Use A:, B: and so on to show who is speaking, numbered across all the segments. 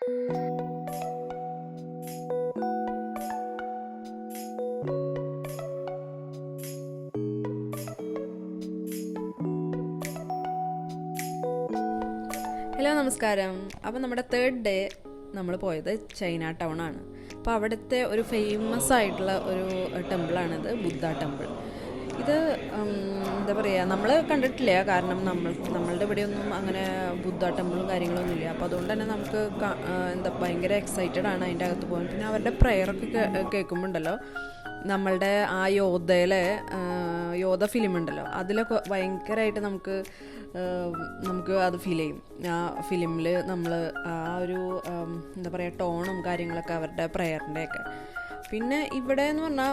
A: Hello നമസ്കാരം. അപ്പോൾ നമ്മുടെ തേർഡ് ഡേ നമ്മൾ പോയത് ചൈന ടൗൺ ആണ്. അപ്പോൾ അവിടുത്തെ ഒരു ഫേമസ് ആയിട്ടുള്ള ഒരു ടെമ്പിളാണിത്, ബുദ്ധ ടെമ്പിൾ. ഇത് എന്താ പറയുക, നമ്മൾ കണ്ടിട്ടില്ല, കാരണം നമ്മളുടെ ഇവിടെയൊന്നും അങ്ങനെ ബുദ്ധ ടെമ്പിളും കാര്യങ്ങളൊന്നും ഇല്ല. അപ്പോൾ അതുകൊണ്ട് തന്നെ നമുക്ക് ഭയങ്കര എക്സൈറ്റഡ് ആണ് അതിൻ്റെ അകത്ത് പോകാൻ. പിന്നെ അവരുടെ പ്രെയറൊക്കെ കേൾക്കുമ്പോണ്ടല്ലോ, നമ്മളുടെ ആ യോധ ഫിലിം ഉണ്ടല്ലോ, അതിലൊക്കെ ഭയങ്കരമായിട്ട് നമുക്ക് അത് ഫീൽ ചെയ്യും. ആ ഫിലിമിൽ നമ്മൾ ആ ഒരു എന്താ പറയുക, ടോണും കാര്യങ്ങളൊക്കെ അവരുടെ പ്രെയറിൻ്റെയൊക്കെ. പിന്നെ ഇവിടെ എന്ന് പറഞ്ഞാൽ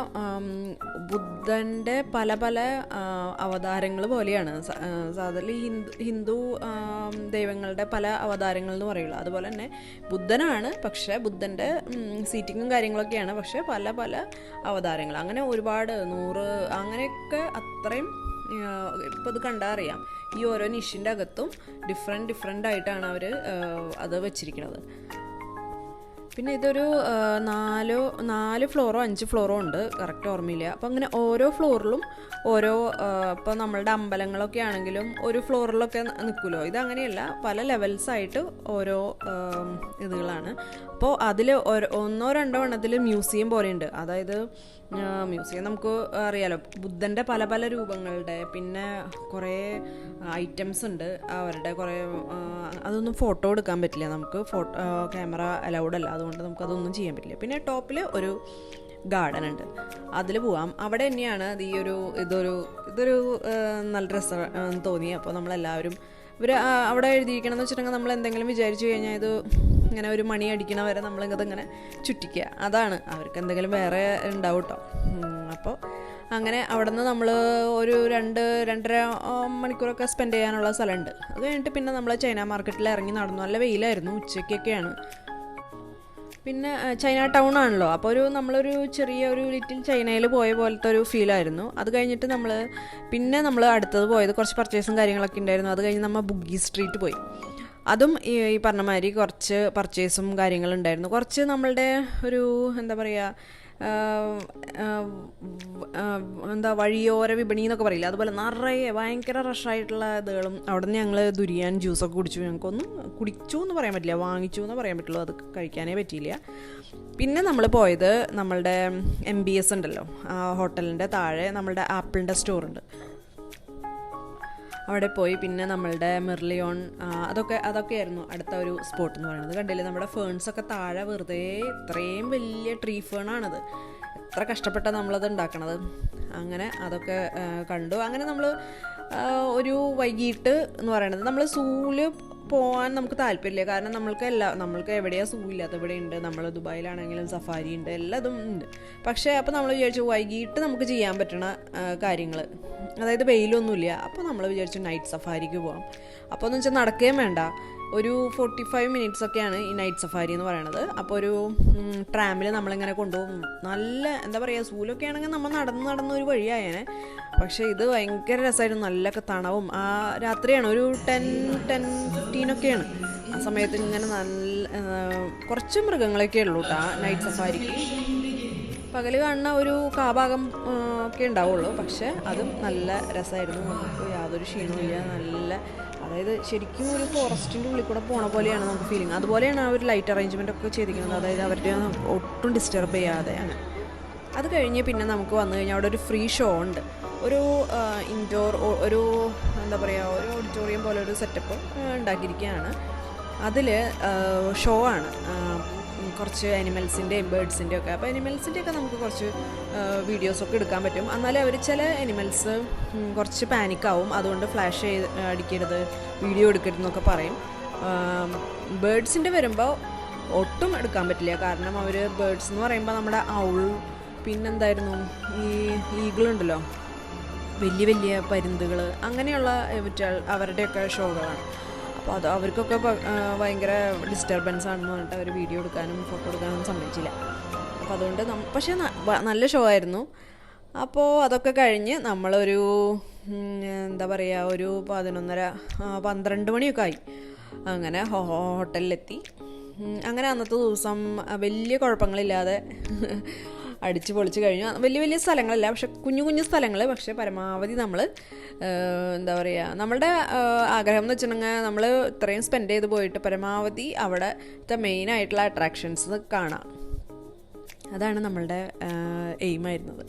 A: ബുദ്ധൻ്റെ പല പല അവതാരങ്ങൾ പോലെയാണ്. സാധാരണ ഹിന്ദു ദൈവങ്ങളുടെ പല അവതാരങ്ങൾ എന്ന് പറയുള്ളൂ. അതുപോലെ തന്നെ ബുദ്ധനാണ്, പക്ഷേ ബുദ്ധൻ്റെ സീറ്റിങ്ങും കാര്യങ്ങളൊക്കെയാണ്, പക്ഷേ പല പല അവതാരങ്ങൾ, അങ്ങനെ ഒരുപാട് 100 അങ്ങനെയൊക്കെ അത്രയും. ഇപ്പോൾ ഇത് കണ്ടാൽ അറിയാം, ഈ ഓരോ നിഷിൻ്റെ അകത്തും ഡിഫറെൻ്റ് ആയിട്ടാണ് അവർ അത് വെച്ചിരിക്കുന്നത്. പിന്നെ ഇതൊരു 4 ഫ്ലോറോ 5 ഫ്ലോറോ ഉണ്ട്, കറക്റ്റ് ഓർമ്മയില്ല. അപ്പോൾ അങ്ങനെ ഓരോ ഫ്ലോറിലും ഓരോ, ഇപ്പോൾ നമ്മളുടെ അമ്പലങ്ങളൊക്കെ ആണെങ്കിലും ഒരു ഫ്ലോറിലൊക്കെ നിൽക്കുമല്ലോ, ഇതങ്ങനെയല്ല, പല ലെവൽസായിട്ട് ഓരോ ഇതുകളാണ്. അപ്പോൾ അതിൽ 1-2 എണ്ണത്തിൽ മ്യൂസിയം പോലെയുണ്ട്. അതായത് മ്യൂസിയം നമുക്ക് അറിയാലോ, ബുദ്ധൻ്റെ പല പല രൂപങ്ങളുടെ, പിന്നെ കുറേ ഐറ്റംസ് ഉണ്ട് അവരുടെ കുറേ. അതൊന്നും ഫോട്ടോ എടുക്കാൻ പറ്റില്ല നമുക്ക്, ക്യാമറ അലൗഡ് അല്ല, അതുകൊണ്ട് നമുക്കതൊന്നും ചെയ്യാൻ പറ്റില്ല. പിന്നെ ടോപ്പിൽ ഒരു ഗാർഡൻ ഉണ്ട്, അതിൽ പോവാം. അവിടെ തന്നെയാണ് ഇതൊരു നല്ല രസം തോന്നി. അപ്പോൾ നമ്മളെല്ലാവരും അവിടെ എഴുതിയിരിക്കണം എന്ന് വെച്ചിട്ടുണ്ടെങ്കിൽ, നമ്മൾ എന്തെങ്കിലും വിചാരിച്ചു കഴിഞ്ഞാൽ ഇത് ഇങ്ങനെ ഒരു മണി അടിക്കണ വരെ നമ്മളിങ്ങനെ ചുറ്റിക്കുക, അതാണ്. അവർക്ക് എന്തെങ്കിലും വേറെ ഉണ്ടാവും കേട്ടോ. അപ്പോൾ അങ്ങനെ അവിടെ നിന്ന് നമ്മൾ ഒരു 2-2.5 മണിക്കൂറൊക്കെ സ്പെൻഡ് ചെയ്യാനുള്ള സ്ഥലമുണ്ട്. അത് കഴിഞ്ഞിട്ട് പിന്നെ നമ്മൾ ചൈന മാർക്കറ്റിൽ ഇറങ്ങി നടന്നു. നല്ല വെയിലായിരുന്നു, ഉച്ചയ്ക്കൊക്കെയാണ്. പിന്നെ ചൈന ടൗൺ ആണല്ലോ, അപ്പോൾ നമ്മളൊരു ചെറിയ ലിറ്റിൽ ചൈനയിൽ പോയ പോലത്തെ ഒരു ഫീലായിരുന്നു. അത് കഴിഞ്ഞിട്ട് നമ്മൾ അടുത്തത് പോയത് കുറച്ച് പർച്ചേസും കാര്യങ്ങളൊക്കെ ഉണ്ടായിരുന്നു. അത് കഴിഞ്ഞ് നമ്മൾ ബുഗി സ്ട്രീറ്റ് പോയി. അതും ഈ പറഞ്ഞ മാതിരി കുറച്ച് പർച്ചേസും കാര്യങ്ങളുണ്ടായിരുന്നു. കുറച്ച് നമ്മളുടെ ഒരു എന്താ പറയുക, വഴിയോര വിപണി എന്നൊക്കെ പറയില്ല, അതുപോലെ നിറയെ ഭയങ്കര റഷായിട്ടുള്ള ഇതുകളും. അവിടെ നിന്ന് ഞങ്ങൾ ദുരിയാൻ ജ്യൂസൊക്കെ കുടിച്ചു. ഞങ്ങൾക്കൊന്നും കുടിച്ചു എന്ന് പറയാൻ പറ്റില്ല, വാങ്ങിച്ചു എന്ന് പറയാൻ പറ്റുള്ളൂ, അത് കഴിക്കാനേ പറ്റിയില്ല. പിന്നെ നമ്മൾ പോയത് നമ്മളുടെ MBS ഉണ്ടല്ലോ, ആ ഹോട്ടലിൻ്റെ താഴെ നമ്മളുടെ ആപ്പിളിൻ്റെ സ്റ്റോറുണ്ട്, അവിടെ പോയി. പിന്നെ നമ്മളുടെ മെർലിയോൺ, അതൊക്കെയായിരുന്നു അടുത്ത ഒരു സ്പോട്ട് എന്ന് പറയുന്നത്. കണ്ടില്ലേ, നമ്മുടെ ഫേൺസൊക്കെ താഴെ വെറുതെ, ഇത്രയും വലിയ ട്രീ ഫേണാണത്, എത്ര കഷ്ടപ്പെട്ടാണ് നമ്മളത് ഉണ്ടാക്കണത്. അങ്ങനെ അതൊക്കെ കണ്ടു. അങ്ങനെ നമ്മൾ ഒരു വൈകിട്ട് എന്ന് പറയണത്, നമ്മൾ സൂല് പോകാൻ നമുക്ക് താല്പര്യമില്ല, കാരണം നമ്മൾക്ക് എവിടെയാണ് സൂ ഇല്ലാത്ത, ഇവിടെ ഉണ്ട്. നമ്മൾ ദുബായിലാണെങ്കിലും സഫാരി ഉണ്ട്, എല്ലാതും ഉണ്ട്. പക്ഷേ അപ്പോൾ നമ്മൾ വിചാരിച്ചു വൈകിട്ട് നമുക്ക് ചെയ്യാൻ പറ്റണ കാര്യങ്ങൾ, അതായത് വെയിലൊന്നുമില്ല. അപ്പോൾ നമ്മൾ വിചാരിച്ചു നൈറ്റ് സഫാരിക്ക് പോകാം. അപ്പോൾ എന്ന് വെച്ചാൽ നടക്കുകയും വേണ്ട, ഒരു 45 മിനിറ്റ്സൊക്കെയാണ് ഈ നൈറ്റ് സഫാരി എന്ന് പറയണത്. അപ്പോൾ ഒരു ട്രാമിൽ നമ്മളിങ്ങനെ കൊണ്ടുപോകും. നല്ല എന്താ പറയുക, സൂലൊക്കെ ആണെങ്കിൽ നമ്മൾ നടന്ന് ഒരു വഴിയായേനെ. പക്ഷേ ഇത് ഭയങ്കര രസമായിരുന്നു, നല്ല തണവും. ആ രാത്രിയാണ്, ഒരു 10-15 ആ സമയത്ത് ഇങ്ങനെ കുറച്ച് മൃഗങ്ങളൊക്കെ ഉള്ളൂ കേട്ടോ നൈറ്റ് സഫാരിക്ക്. പകൽ കാണുന്ന ഒരു കാഭാഗം ഒക്കെ ഉണ്ടാവുള്ളൂ, പക്ഷേ അതും നല്ല രസമായിരുന്നു. നമുക്ക് യാതൊരു ക്ഷീണവുമില്ല, അതായത് ശരിക്കും ഒരു ഫോറസ്റ്റിൻ്റെ ഉള്ളിൽ കൂടെ പോണ പോലെയാണ് നമുക്ക് ഫീലിംഗ്. അതുപോലെയാണ് ആ ഒരു ലൈറ്റ് അറേഞ്ച്മെൻ്റ് ഒക്കെ ചെയ്തിരിക്കുന്നത്, അതായത് അവരുടെ ഒട്ടും ഡിസ്റ്റർബ് ചെയ്യാതെയാണ്. അത് കഴിഞ്ഞ് പിന്നെ നമുക്ക് വന്നു കഴിഞ്ഞാൽ അവിടെ ഒരു ഫ്രീ ഷോ ഉണ്ട്. ഒരു ഇൻഡോർ, ഒരു എന്താ പറയുക, ഒരു ഓഡിറ്റോറിയം പോലെ ഒരു സെറ്റപ്പ് ഉണ്ടാക്കിയിരിക്കുകയാണ്. അതിൽ ഷോ ആണ്, കുറച്ച് അനിമൽസിൻ്റെയും ബേഡ്സിൻ്റെയും ഒക്കെ. അപ്പോൾ അനിമൽസിൻ്റെയൊക്കെ നമുക്ക് കുറച്ച് വീഡിയോസൊക്കെ എടുക്കാൻ പറ്റും. എന്നാലും അവർ ചില അനിമൽസ് കുറച്ച് പാനിക്കാവും, അതുകൊണ്ട് ഫ്ലാഷ് അടിക്കരുത്, വീഡിയോ എടുക്കരുതെന്നൊക്കെ പറയും. ബേഡ്സിൻ്റെ വരുമ്പോൾ ഒട്ടും എടുക്കാൻ പറ്റില്ല, കാരണം അവർ ബേഡ്സ് എന്ന് പറയുമ്പോൾ നമ്മുടെ ഔൾ, പിന്നെന്തായിരുന്നു ഈ ഈഗിളുണ്ടല്ലോ, വലിയ പരുന്തുകൾ, അങ്ങനെയുള്ള അവരുടെയൊക്കെ ഷോകളാണ്. അപ്പോൾ അവർക്കൊക്കെ ഭയങ്കര ഡിസ്റ്റർബൻസ് ആണെന്ന് പറഞ്ഞിട്ട് അവർ വീഡിയോ എടുക്കാനും ഫോട്ടോ എടുക്കാനും സമ്മതിച്ചില്ല. അപ്പോൾ അതുകൊണ്ട് പക്ഷേ നല്ല ഷോ ആയിരുന്നു. അപ്പോൾ അതൊക്കെ കഴിഞ്ഞ് നമ്മളൊരു എന്താ പറയുക, ഒരു 11:30-12 മണിയൊക്കെ ആയി. അങ്ങനെ ഹോട്ടലിലെത്തി. അങ്ങനെ അന്നത്തെ ദിവസം വലിയ കുഴപ്പങ്ങളില്ലാതെ അടിച്ച് പൊളിച്ച് കഴിഞ്ഞു. വലിയ വലിയ സ്ഥലങ്ങളല്ല, പക്ഷെ കുഞ്ഞു കുഞ്ഞു സ്ഥലങ്ങൾ. പക്ഷെ പരമാവധി നമ്മൾ എന്താ പറയുക, നമ്മളുടെ ആഗ്രഹം എന്ന് വെച്ചിട്ടുണ്ടെങ്കിൽ നമ്മൾ ഇത്രയും സ്പെൻഡ് ചെയ്ത് പോയിട്ട് പരമാവധി അവിടുത്തെ മെയിനായിട്ടുള്ള അട്രാക്ഷൻസ് കാണാം. അതാണ് നമ്മളുടെ എയിമായിരുന്നത്.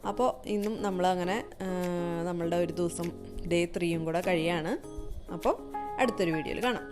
A: അപ്പോൾ ഇന്നും നമ്മളങ്ങനെ നമ്മളുടെ ഒരു ദിവസം ഡേ 3 കൂടെ കഴിയാണ്. അപ്പോൾ അടുത്തൊരു വീഡിയോയിൽ കാണാം.